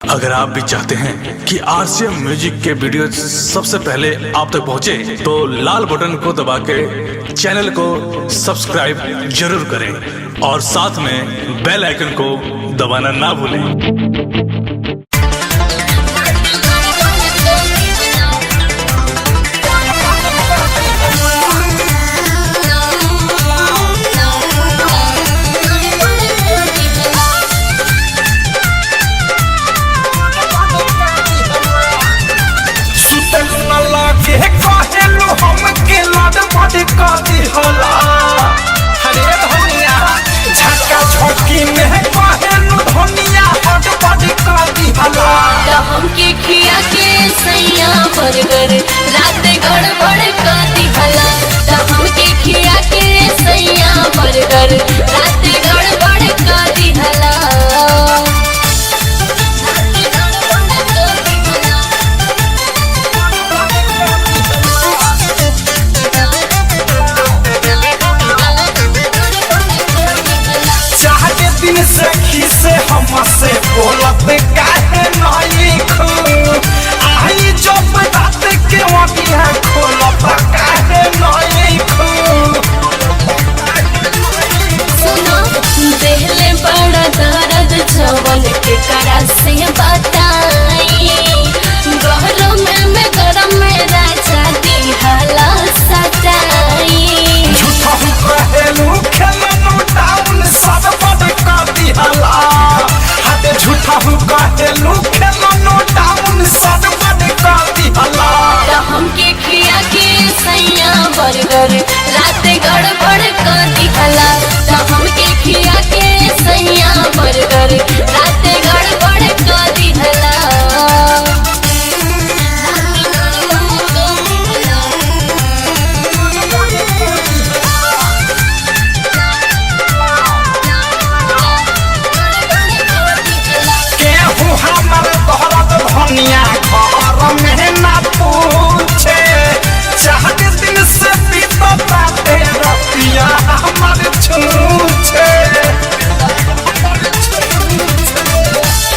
अगर आप भी चाहते हैं कि आरसीएम म्यूजिक के वीडियो सबसे पहले आप तक पहुंचे, तो लाल बटन को दबा के चैनल को सब्सक्राइब जरूर करें और साथ में बेल आइकन को दबाना ना भूलें। हमके खिया के सैया बर्गर रात गड़बड़ कर दिहला। हमके खिया के सैया बर्गर रात गड़बड़ कर दिहला। चाहते दिन से खीसे हमसे बोलत काहे नहीं खो आई जब रात के वगिया खोलत काहे नहीं खो। सुनो देहले बड़ा दर्द जवन के करा से बताई। गरम में गरम में राजा दिहला सताई। झूठा हूँ कहेलू खेलनू डाउन सब बड़ कर दिहला। हाथे झूठा हूँ कहेलू खेलनू डाउन सब बड़ कर दिहला। हमके खिया के सैया बर्गर रात गड़बड़ कर दिहला। हमके खिया के सैया बर्गर रात गड़बड़ कर दिहला। केहू हमर तोहरत धनिया घर में ना पूछे। चाहत दिन से बीतता तेरा पिया हमर छूछे।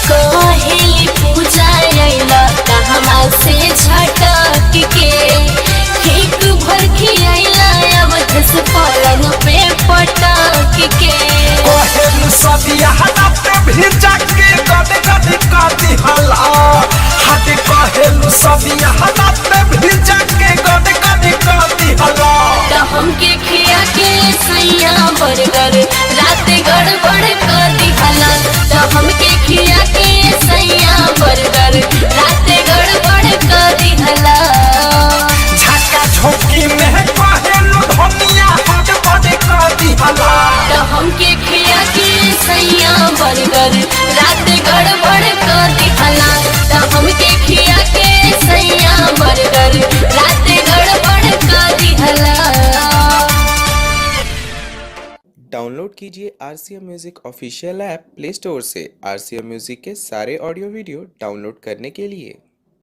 कहेली पूजा अइला कहवा से झटक के। एक भर खियाइला अवधस पलंग पे पटक के। कहेलू सदिया हाथ भिजा के गद गद कर दिहला। हाथ कहेलू सदिया हाथ भिजा के गद गद कर दिहला। हमके खिया के सैया बर्गर रात गड़बड़ कर दिहला। हमके खिया के सैया बर्गर रात गड़बड़ कर दिहला। झटका झोंकी में कहेलू धनिया हट बड़ कर दिहला। हमके खिया के सैया बर्गर रात गड़बड़ कर दिहला। हमके खिया के सैया बर्गर रात गड़बड़ कर दिहला। डाउनलोड कीजिए RCM music official app play store से। आरसीएम म्यूजिक के सारे ऑडियो वीडियो डाउनलोड करने के लिए